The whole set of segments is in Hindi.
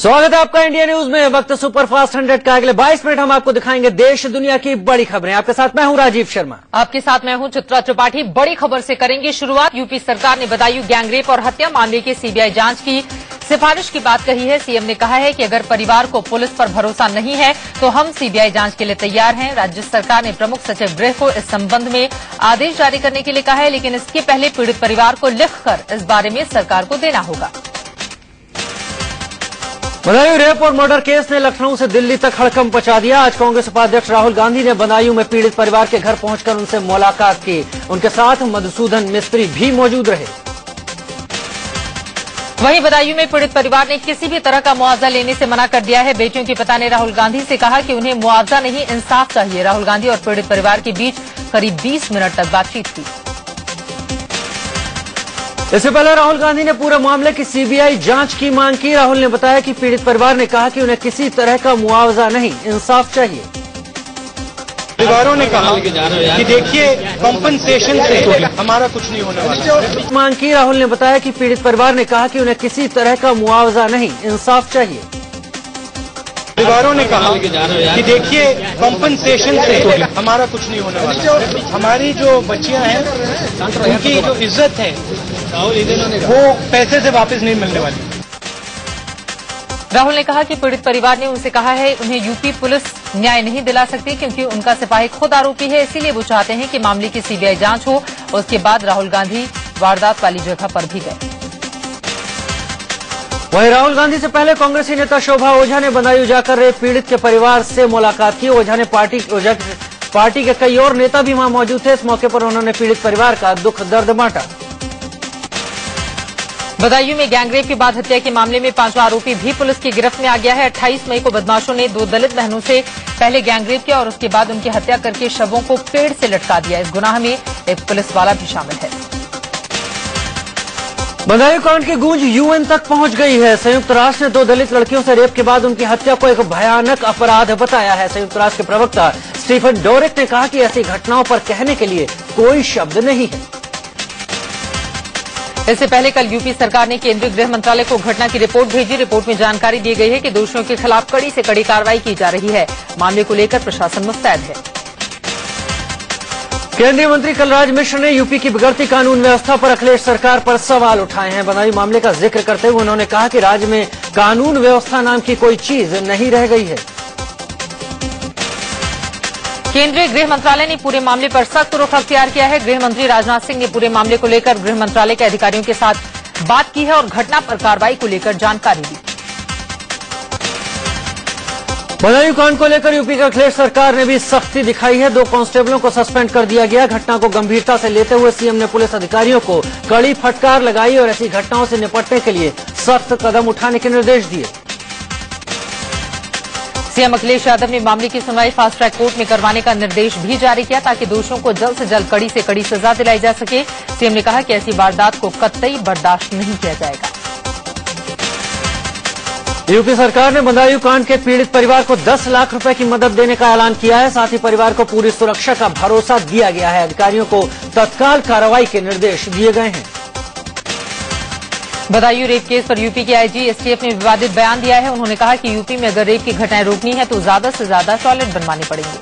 स्वागत है आपका इंडिया न्यूज में। वक्त सुपरफास्ट 100 का। अगले 22 मिनट हम आपको दिखाएंगे देश दुनिया की बड़ी खबरें। आपके साथ मैं हूं राजीव शर्मा। आपके साथ मैं हूं चित्रा त्रिपाठी। बड़ी खबर से करेंगे शुरुआत। यूपी सरकार ने बदायूं गैंगरेप और हत्या मामले की सीबीआई जांच की सिफारिश की बात कही है। सीएम ने कहा है कि अगर परिवार को पुलिस पर भरोसा नहीं है तो हम सीबीआई जांच के लिए तैयार हैं। राज्य सरकार ने प्रमुख सचिव गृह को इस संबंध में आदेश जारी करने के लिए कहा है, लेकिन इसके पहले पीड़ित परिवार को लिखकर इस बारे में सरकार को देना होगा। बदायूं रेप और मर्डर केस ने लखनऊ से दिल्ली तक हड़कंप मचा दिया। आज कांग्रेस उपाध्यक्ष राहुल गांधी ने बदायूं में पीड़ित परिवार के घर पहुंचकर उनसे मुलाकात की। उनके साथ मधुसूदन मिस्त्री भी मौजूद रहे। वहीं बदायूं में पीड़ित परिवार ने किसी भी तरह का मुआवजा लेने से मना कर दिया है। बेटियों के पिता ने राहुल गांधी से कहा कि उन्हें मुआवजा नहीं, इंसाफ चाहिए। राहुल गांधी और पीड़ित परिवार के बीच करीब 20 मिनट तक बातचीत की। इससे पहले राहुल गांधी ने पूरे मामले की सीबीआई जांच की मांग की। राहुल ने बताया कि पीड़ित परिवार ने कहा कि उन्हें किसी तरह का मुआवजा नहीं, इंसाफ चाहिए। परिवारों ने कहा कि देखिए कंपनसेशन से हमारा कुछ नहीं होने वाला। मांग की। राहुल ने बताया कि पीड़ित परिवार ने कहा कि उन्हें किसी तरह का मुआवजा नहीं, इंसाफ चाहिए। परिवारों ने कहा कि देखिए कंपनसेशन से हमारा कुछ नहीं होने वाला। हमारी जो बच्चियां हैं उनकी जो इज्जत है वो पैसे से वापस नहीं मिलने वाली। राहुल ने कहा कि पीड़ित परिवार ने उनसे कहा है उन्हें यूपी पुलिस न्याय नहीं दिला सकती क्योंकि उनका सिपाही खुद आरोपी है। इसीलिए वो चाहते हैं कि मामले की सीबीआई जांच हो। उसके बाद राहुल गांधी वारदात वाली जगह पर भी गए। वहीं राहुल गांधी से पहले कांग्रेसी नेता शोभा ओझा ने बदायूं जाकर रेप पीड़ित के परिवार से मुलाकात की। ओझा के कई और नेता भी वहां मौजूद थे। इस मौके पर उन्होंने पीड़ित परिवार का दुख दर्द बांटा। बदायूं में गैंगरेप के बाद हत्या के मामले में 5वां आरोपी भी पुलिस की गिरफ्त में आ गया है। 28 मई को बदमाशों ने 2 दलित बहनों से पहले गैंगरेप किया और उसके बाद उनकी हत्या करके शवों को पेड़ से लटका दिया। इस गुनाह में एक पुलिस वाला भी शामिल है। बदायूं कांड की गूंज यूएन तक पहुंच गई है। संयुक्त राष्ट्र ने 2 दलित लड़कियों से रेप के बाद उनकी हत्या को एक भयानक अपराध बताया है। संयुक्त राष्ट्र के प्रवक्ता स्टीफन डोरिक ने कहा कि ऐसी घटनाओं पर कहने के लिए कोई शब्द नहीं है। इससे पहले कल यूपी सरकार ने केंद्रीय गृह मंत्रालय को घटना की रिपोर्ट भेजी। रिपोर्ट में जानकारी दी गई है कि दोषियों के खिलाफ कड़ी से कड़ी कार्रवाई की जा रही है। मामले को लेकर प्रशासन मुस्तैद है। केंद्रीय मंत्री कलराज मिश्र ने यूपी की बिगड़ती कानून व्यवस्था पर अखिलेश सरकार पर सवाल उठाए हैं। बदायूं मामले का जिक्र करते हुए उन्होंने कहा कि राज्य में कानून व्यवस्था नाम की कोई चीज नहीं रह गई है। केंद्रीय गृह मंत्रालय ने पूरे मामले पर सख्त रुख अख्तियार किया है। गृह मंत्री राजनाथ सिंह ने पूरे मामले को लेकर गृह मंत्रालय के अधिकारियों के साथ बात की है और घटना पर कार्रवाई को लेकर जानकारी दी। बदायूं कांड को लेकर यूपी की अखिलेश सरकार ने भी सख्ती दिखाई है। 2 कांस्टेबलों को सस्पेंड कर दिया गया। घटना को गंभीरता से लेते हुए सीएम ने पुलिस अधिकारियों को कड़ी फटकार लगाई और ऐसी घटनाओं से निपटने के लिए सख्त कदम उठाने के निर्देश दिए। सीएम अखिलेश यादव ने मामले की सुनवाई फास्ट ट्रैक कोर्ट में करवाने का निर्देश भी जारी किया ताकि दोषियों को जल्द से जल्द कड़ी से कड़ी सजा दिलाई जा सके। सीएम ने कहा कि ऐसी वारदात को कतई बर्दाश्त नहीं किया जाएगा। यूपी सरकार ने बदायूं कांड के पीड़ित परिवार को 10 लाख रुपए की मदद देने का ऐलान किया है। साथ ही परिवार को पूरी सुरक्षा का भरोसा दिया गया है। अधिकारियों को तत्काल कार्रवाई के निर्देश दिए गए हैं। बदायूं रेप केस पर यूपी के आईजी एसटीएफ ने विवादित बयान दिया है। उन्होंने कहा कि यूपी में अगर रेप की घटनाएं रोकनी है तो ज्यादा से ज्यादा टॉयलेट बनवाने पड़ेंगे।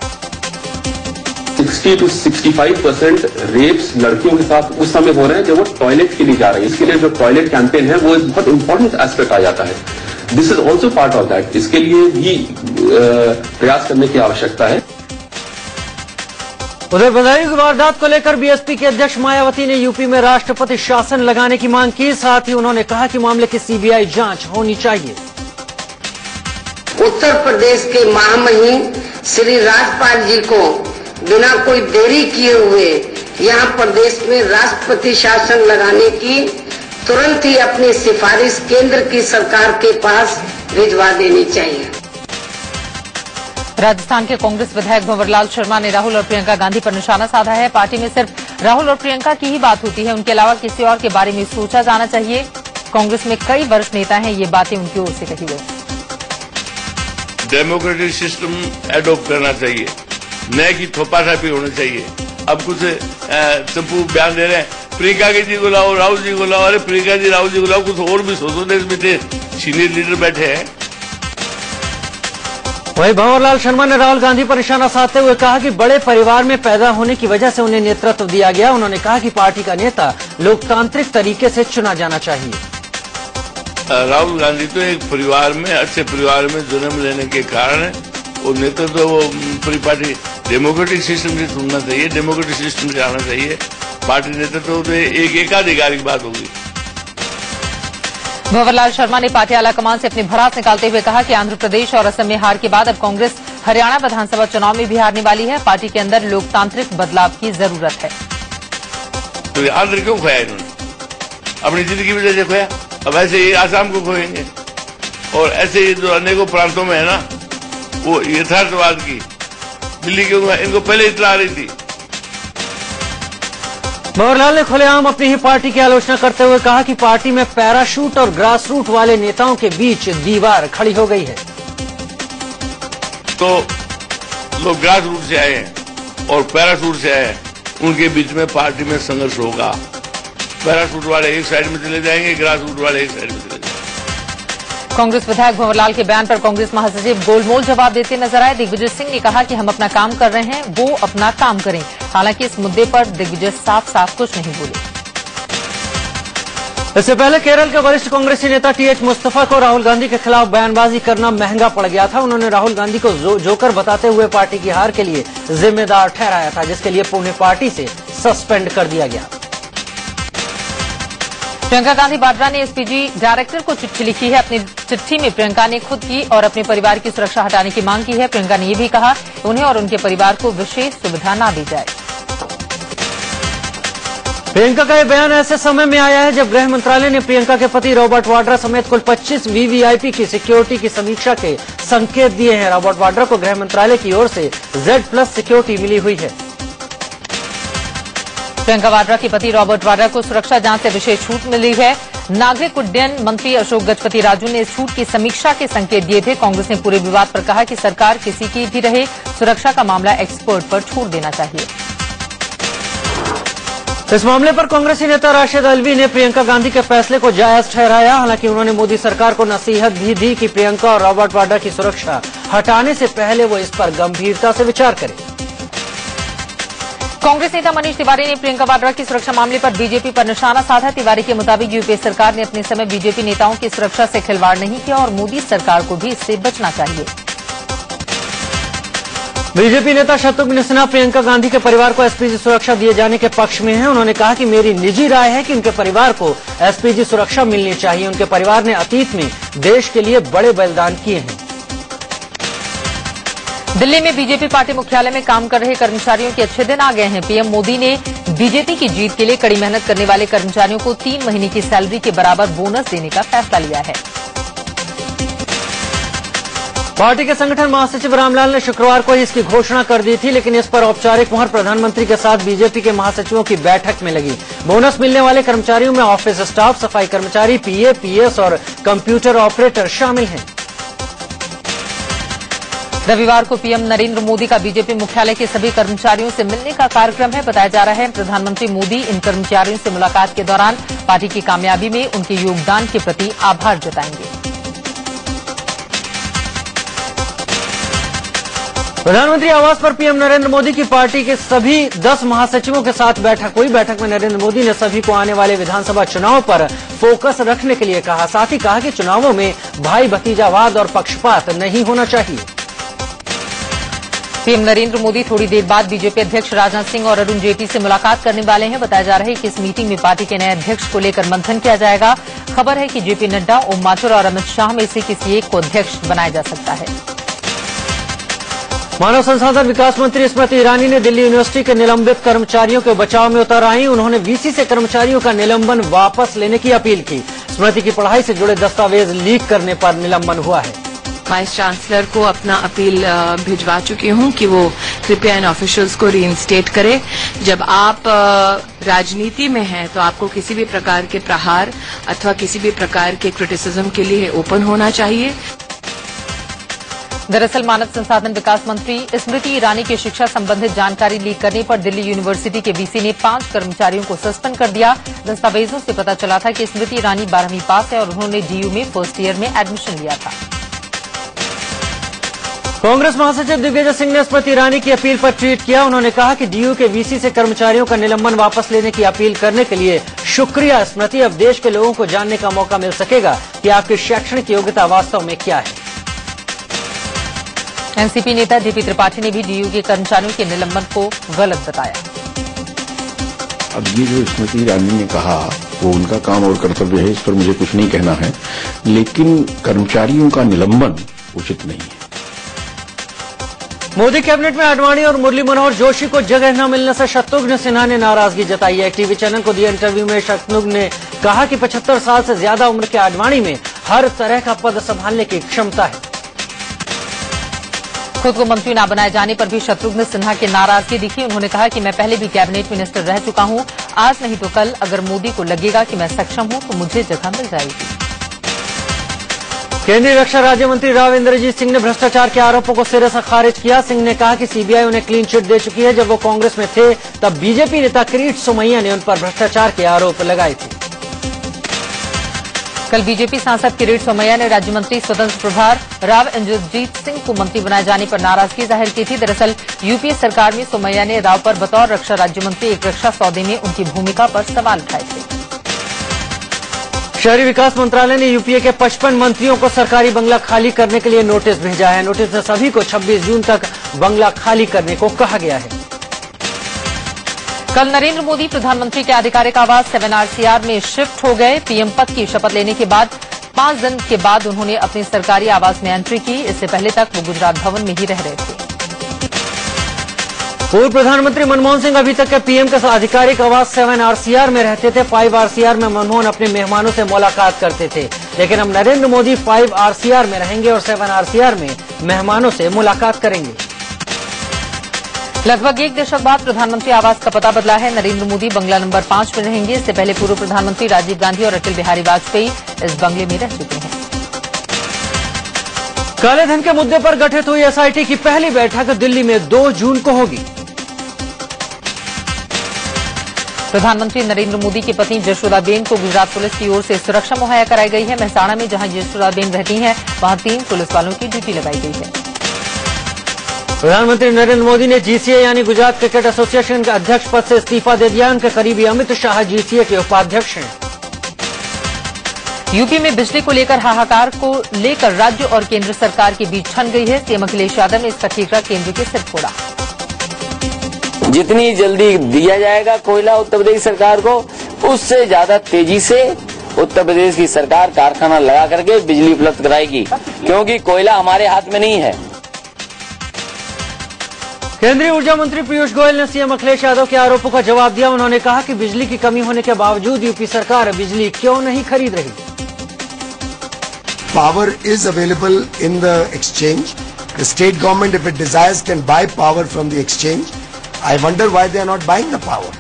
60 to 65% रेप्स लड़कियों के साथ उस समय हो रहे हैं जब वो टॉयलेट के लिए जा रहे हैं। इसके लिए जो टॉयलेट कैंपेन है वो एक बहुत इंपॉर्टेंट एस्पेक्ट आ जाता है। This is also part of that. इसके लिए भी प्रयास करने की आवश्यकता है। उधर बदायूं की वारदात को लेकर बीएसपी के अध्यक्ष मायावती ने यूपी में राष्ट्रपति शासन लगाने की मांग की। साथ ही उन्होंने कहा कि मामले की सीबीआई जांच होनी चाहिए। उत्तर प्रदेश के महामहिम श्री राज्यपाल जी को बिना कोई देरी किए हुए यहाँ प्रदेश में राष्ट्रपति शासन लगाने की तुरंत ही अपनी सिफारिश केंद्र की सरकार के पास भिजवा देनी चाहिए। राजस्थान के कांग्रेस विधायक भंवरलाल शर्मा ने राहुल और प्रियंका गांधी पर निशाना साधा है। पार्टी में सिर्फ राहुल और प्रियंका की ही बात होती है, उनके अलावा किसी और के बारे में सोचा जाना चाहिए। कांग्रेस में कई वरिष्ठ नेता हैं, ये बातें उनकी ओर से कही गई। डेमोक्रेटिक सिस्टम एडॉप्ट करना चाहिए, न कि थोपाथापी होनी चाहिए। अब कुछ चप्पू बयान दे रहे हैं, प्रियंका जी को लाओ, राहुल जी को लाओ। अरे प्रियंका जी, राहुल जी को लाओ, कुछ और भी सोचो। देश में सीनियर लीडर बैठे हैं, वहीं भंवरलाल शर्मा ने राहुल गांधी पर निशाना साधते हुए कहा कि बड़े परिवार में पैदा होने की वजह से उन्हें नेतृत्व दिया गया। उन्होंने कहा कि पार्टी का नेता लोकतांत्रिक तरीके से चुना जाना चाहिए। राहुल गांधी तो एक परिवार में, अच्छे परिवार में जन्म लेने के कारण है। वो नेतृत्व वो पूरी पार्टी डेमोक्रेटिक सिस्टम से चुनना चाहिए, डेमोक्रेटिक सिस्टम से आना चाहिए। पार्टी नेतृत्व तो एक एकाधिकार की बात होगी। भंवरलाल शर्मा ने पार्टी आलाकमान से अपनी भड़ास निकालते हुए कहा कि आंध्र प्रदेश और असम में हार के बाद अब कांग्रेस हरियाणा विधानसभा चुनाव में भी हारने वाली है। पार्टी के अंदर लोकतांत्रिक बदलाव की जरूरत है। तो आंध्र क्यों खोया इन्होंने? अपनी जिंदगी वजह से खोया। अब ऐसे ही आसाम को खोएंगे और ऐसे ही जो अनेकों प्रांतों में है ना, वो यथार्थवाद की दिल्ली के इनको पहले इतला आ रही थी। भंवरलाल ने खुलेआम अपनी ही पार्टी की आलोचना करते हुए कहा कि पार्टी में पैराशूट और ग्रास रूट वाले नेताओं के बीच दीवार खड़ी हो गई है। तो लोग ग्रास रूट से आए हैं और पैराशूट से आए हैं, उनके बीच में पार्टी में संघर्ष होगा। पैराशूट वाले एक साइड में चले जाएंगे, ग्रास रूट वाले एक साइड में चले जाएंगे। कांग्रेस विधायक भंवरलाल के बयान पर कांग्रेस महासचिव गोलमोल जवाब देते नजर आए। दिग्विजय सिंह ने कहा कि हम अपना काम कर रहे हैं, वो अपना काम करें। हालांकि इस मुद्दे पर दिग्विजय साफ साफ कुछ नहीं बोले। इससे पहले केरल के वरिष्ठ कांग्रेसी नेता टीएच मुस्तफा को राहुल गांधी के खिलाफ बयानबाजी करना महंगा पड़ गया था। उन्होंने राहुल गांधी को जोकर बताते हुए पार्टी की हार के लिए जिम्मेदार ठहराया था, जिसके लिए उन्हें पार्टी से सस्पेंड कर दिया गया। प्रियंका गांधी वाड्रा ने एसपीजी डायरेक्टर को चिट्ठी लिखी है। अपनी चिट्ठी में प्रियंका ने खुद की और अपने परिवार की सुरक्षा हटाने की मांग की है। प्रियंका ने यह भी कहा उन्हें और उनके परिवार को विशेष सुविधा न दी जाए। प्रियंका का यह बयान ऐसे समय में आया है जब गृह मंत्रालय ने प्रियंका के पति रॉबर्ट वाड्रा समेत कुल 25 वीवीआईपी की सिक्योरिटी की समीक्षा के संकेत दिए हैं। रॉबर्ट वाड्रा को गृह मंत्रालय की ओर से Z+ सिक्योरिटी मिली हुई है। प्रियंका वाड्रा के पति रॉबर्ट वाड्रा को सुरक्षा जांच से विशेष छूट मिली है। नागरिक उड्डयन मंत्री अशोक गजपति राजू ने इस छूट की समीक्षा के संकेत दिए थे। कांग्रेस ने पूरे विवाद पर कहा कि सरकार किसी की भी रहे, सुरक्षा का मामला एक्सपर्ट पर छोड़ देना चाहिए। इस मामले पर कांग्रेसी नेता राशिद अल्वी ने प्रियंका गांधी के फैसले को जायज ठहराया। हालांकि उन्होंने मोदी सरकार को नसीहत भी दी कि प्रियंका और रॉबर्ट वाड्रा की सुरक्षा हटाने से पहले वो इस पर गंभीरता से विचार करें। कांग्रेस नेता मनीष तिवारी ने प्रियंका वाड्रा की सुरक्षा मामले पर बीजेपी पर निशाना साधा। तिवारी के मुताबिक यूपीए सरकार ने अपने समय बीजेपी नेताओं की सुरक्षा से खिलवाड़ नहीं किया और मोदी सरकार को भी इससे बचना चाहिए। बीजेपी नेता शत्रुघ्न सिन्हा प्रियंका गांधी के परिवार को एसपीजी सुरक्षा दिए जाने के पक्ष में हैं। उन्होंने कहा कि मेरी निजी राय है कि उनके परिवार को एसपीजी सुरक्षा मिलनी चाहिए। उनके परिवार ने अतीत में देश के लिए बड़े बलिदान किए हैं। दिल्ली में बीजेपी पार्टी मुख्यालय में काम कर रहे कर्मचारियों के अच्छे दिन आ गए हैं। पीएम मोदी ने बीजेपी की जीत के लिए कड़ी मेहनत करने वाले कर्मचारियों को 3 महीने की सैलरी के बराबर बोनस देने का फैसला लिया है। पार्टी के संगठन महासचिव रामलाल ने शुक्रवार को इसकी घोषणा कर दी थी, लेकिन इस पर औपचारिक मुहर प्रधानमंत्री के साथ बीजेपी के महासचिवों की बैठक में लगी। बोनस मिलने वाले कर्मचारियों में ऑफिस स्टाफ, सफाई कर्मचारी, पीए, पीएस और कंप्यूटर ऑपरेटर शामिल हैं। रविवार को पीएम नरेंद्र मोदी का बीजेपी मुख्यालय के सभी कर्मचारियों से मिलने का कार्यक्रम है। बताया जा रहा है प्रधानमंत्री मोदी इन कर्मचारियों से मुलाकात के दौरान पार्टी की कामयाबी में उनके योगदान के प्रति आभार जताएंगे। प्रधानमंत्री आवास पर पीएम नरेंद्र मोदी की पार्टी के सभी 10 महासचिवों के साथ बैठक हुई। बैठक में नरेंद्र मोदी ने सभी को आने वाले विधानसभा चुनाव पर फोकस रखने के लिए कहा। साथ ही कहा कि चुनावों में भाई भतीजावाद और पक्षपात नहीं होना चाहिए। पीएम नरेंद्र मोदी थोड़ी देर बाद बीजेपी अध्यक्ष राजनाथ सिंह और अरुण जेटली से मुलाकात करने वाले हैं। बताया जा रहा है कि इस मीटिंग में पार्टी के नए अध्यक्ष को लेकर मंथन किया जाएगा। खबर है कि जेपी नड्डा, ओम माथुर और अमित शाह में से किसी एक को अध्यक्ष बनाया जा सकता है। मानव संसाधन विकास मंत्री स्मृति ईरानी ने दिल्ली यूनिवर्सिटी के निलंबित कर्मचारियों के बचाव में उतर आई। उन्होंने वीसी से कर्मचारियों का निलंबन वापस लेने की अपील की। स्मृति की पढ़ाई से जुड़े दस्तावेज लीक करने पर निलंबन हुआ है। वाइस चांसलर को अपना अपील भिजवा चुकी हूं कि वो कृपया इन ऑफिशियल्स को रीइंस्टेट करें। जब आप राजनीति में हैं तो आपको किसी भी प्रकार के प्रहार अथवा किसी भी प्रकार के क्रिटिसिज्म के लिए ओपन होना चाहिए। दरअसल मानव संसाधन विकास मंत्री स्मृति ईरानी की शिक्षा संबंधित जानकारी लीक करने पर दिल्ली यूनिवर्सिटी के वीसी ने 5 कर्मचारियों को सस्पेंड कर दिया। दस्तावेजों से पता चला था कि स्मृति ईरानी 12वीं पास है और उन्होंने डीयू में फर्स्ट ईयर में एडमिशन लिया था। कांग्रेस महासचिव दिग्विजय सिंह ने स्मृति ईरानी की अपील पर ट्वीट किया। उन्होंने कहा कि डीयू के वीसी से कर्मचारियों का निलंबन वापस लेने की अपील करने के लिए शुक्रिया स्मृति। अब देश के लोगों को जानने का मौका मिल सकेगा कि आपकी शैक्षणिक योग्यता वास्तव में क्या है। एनसीपी नेता जेपी त्रिपाठी ने भी डीयू के कर्मचारियों के निलंबन को गलत बताया। अब ये जो स्मृति ईरानी ने कहा वो उनका काम और कर्तव्य है, इस पर मुझे कुछ नहीं कहना है, लेकिन कर्मचारियों का निलंबन उचित नहीं है। मोदी कैबिनेट में आडवाणी और मुरली मनोहर जोशी को जगह न मिलने से शत्रुघ्न सिन्हा ने नाराजगी जताई है। एक टीवी चैनल को दिए इंटरव्यू में शत्रुघ्न ने कहा कि 75 साल से ज्यादा उम्र के आडवाणी में हर तरह का पद संभालने की क्षमता है। खुद को मंत्री न बनाए जाने पर भी शत्रुघ्न सिन्हा की नाराजगी दिखी। उन्होंने कहा कि मैं पहले भी कैबिनेट मिनिस्टर रह चुका हूं, आज नहीं तो कल अगर मोदी को लगेगा कि मैं सक्षम हूं तो मुझे जगह मिल जाएगी। केंद्रीय रक्षा राज्य मंत्री राव इंद्रजीत सिंह ने भ्रष्टाचार के आरोपों को सिरे से खारिज किया। सिंह ने कहा कि सीबीआई उन्हें क्लीन चिट दे चुकी है। जब वो कांग्रेस में थे तब बीजेपी नेता किरीट सोमैया ने उन पर भ्रष्टाचार के आरोप लगाए थे। कल बीजेपी सांसद किरीट सोमैया ने राज्य मंत्री स्वतंत्र प्रभार राव इंद्रजीत सिंह को मंत्री बनाए जाने पर नाराजगी जाहिर की थी। दरअसल यूपीए सरकार में सोमैया ने राव पर बतौर रक्षा राज्य मंत्री एक रक्षा सौदे में उनकी भूमिका पर सवाल उठाए थे। शहरी विकास मंत्रालय ने यूपीए के 55 मंत्रियों को सरकारी बंगला खाली करने के लिए नोटिस भेजा है। नोटिस में सभी को 26 जून तक बंगला खाली करने को कहा गया है। कल नरेंद्र मोदी प्रधानमंत्री के आधिकारिक आवास 7 RCR में शिफ्ट हो गए। पीएम पद की शपथ लेने के बाद 5 दिन के बाद उन्होंने अपने सरकारी आवास में एंट्री की। इससे पहले तक वो गुजरात भवन में ही रह रहे थे। पूर्व प्रधानमंत्री मनमोहन सिंह अभी तक के पीएम के आधिकारिक आवास 7 RCR में रहते थे। 5 RCR में मनमोहन अपने मेहमानों से मुलाकात करते थे, लेकिन अब नरेंद्र मोदी 5 RCR में रहेंगे और 7 RCR में मेहमानों से मुलाकात करेंगे। लगभग एक दशक बाद प्रधानमंत्री आवास का पता बदला है। नरेंद्र मोदी बंगला नंबर 5 में रहेंगे। इससे पहले पूर्व प्रधानमंत्री राजीव गांधी और अटल बिहारी वाजपेयी इस बंगले में रह चुके हैं। काले धन के मुद्दे पर गठित हुई एसआईटी की पहली बैठक दिल्ली में 2 जून को होगी। प्रधानमंत्री नरेंद्र मोदी की पत्नी जशोदाबेन को गुजरात पुलिस की ओर से सुरक्षा मुहैया कराई गई है। मेहसाणा में जहां जशोदाबेन रहती हैं, वहां 3 पुलिस वालों की ड्यूटी लगाई गई है। प्रधानमंत्री नरेंद्र मोदी ने जीसीए यानी गुजरात क्रिकेट एसोसिएशन के अध्यक्ष पद से इस्तीफा दे दिया। उनके करीबी अमित शाह जीसीए के उपाध्यक्ष हैं। यूपी में बिजली को लेकर हाहाकार को लेकर राज्य और केंद्र सरकार के बीच ठन गई है। सीएम अखिलेश यादव ने इसका ठीकरा केंद्र के सिर फोड़ा। जितनी जल्दी दिया जाएगा कोयला उत्तर प्रदेश सरकार को, उससे ज्यादा तेजी से उत्तर प्रदेश की सरकार कारखाना लगा करके बिजली उपलब्ध कराएगी, क्योंकि कोयला हमारे हाथ में नहीं है। केंद्रीय ऊर्जा मंत्री पीयूष गोयल ने सीएम अखिलेश यादव के आरोपों का जवाब दिया। उन्होंने कहा कि बिजली की कमी होने के बावजूद यूपी सरकार बिजली क्यों नहीं खरीद रही। Power is available in the exchange. The state government, if it desires, can buy power from the exchange. I wonder why they are not buying the power.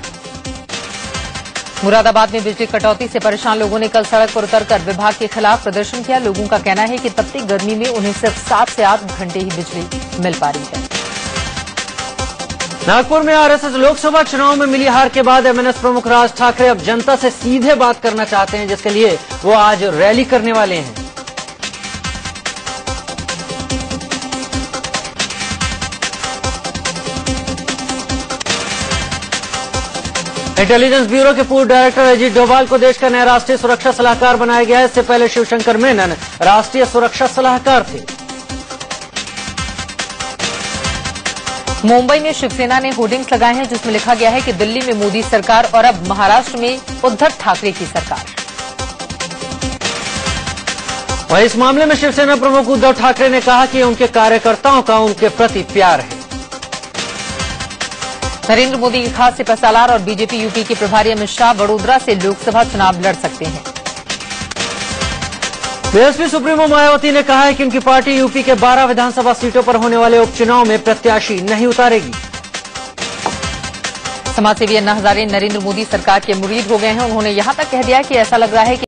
Moradabad में बिजली कटौती से परेशान लोगों ने कल सड़क पर उतरकर विभाग के खिलाफ प्रदर्शन किया। लोगों का कहना है कि तपती गर्मी में उन्हें सिर्फ 7 से 8 घंटे ही बिजली मिल पा रही है। नागपुर में आरएसएस लोकसभा चुनाव में मिली हार के बाद एमएनएस प्रमुख राज ठाकरे अब जनता से सीधे बात करना चाहते हैं, जिसके लिए वो आज रैली करने वाले हैं। इंटेलिजेंस ब्यूरो के पूर्व डायरेक्टर अजीत डोभाल को देश का नया राष्ट्रीय सुरक्षा सलाहकार बनाया गया है। इससे पहले शिवशंकर मेनन राष्ट्रीय सुरक्षा सलाहकार थे। मुंबई में शिवसेना ने होर्डिंग्स लगाए हैं, जिसमें लिखा गया है कि दिल्ली में मोदी सरकार और अब महाराष्ट्र में उद्धव ठाकरे की सरकार। वहीं इस मामले में शिवसेना प्रमुख उद्धव ठाकरे ने कहा कि उनके कार्यकर्ताओं का उनके प्रति प्यार है। नरेंद्र मोदी के खास सिपहसालार और बीजेपी यूपी के प्रभारी अमित शाह वडोदरा से लोकसभा चुनाव लड़ सकते हैं। बीएसपी सुप्रीमो मायावती ने कहा है कि उनकी पार्टी यूपी के 12 विधानसभा सीटों पर होने वाले उपचुनाव में प्रत्याशी नहीं उतारेगी। समाजसेवी अन्ना हजारे नरेंद्र मोदी सरकार के मुरीद हो गए हैं। उन्होंने यहां तक कह दिया कि ऐसा लग रहा है कि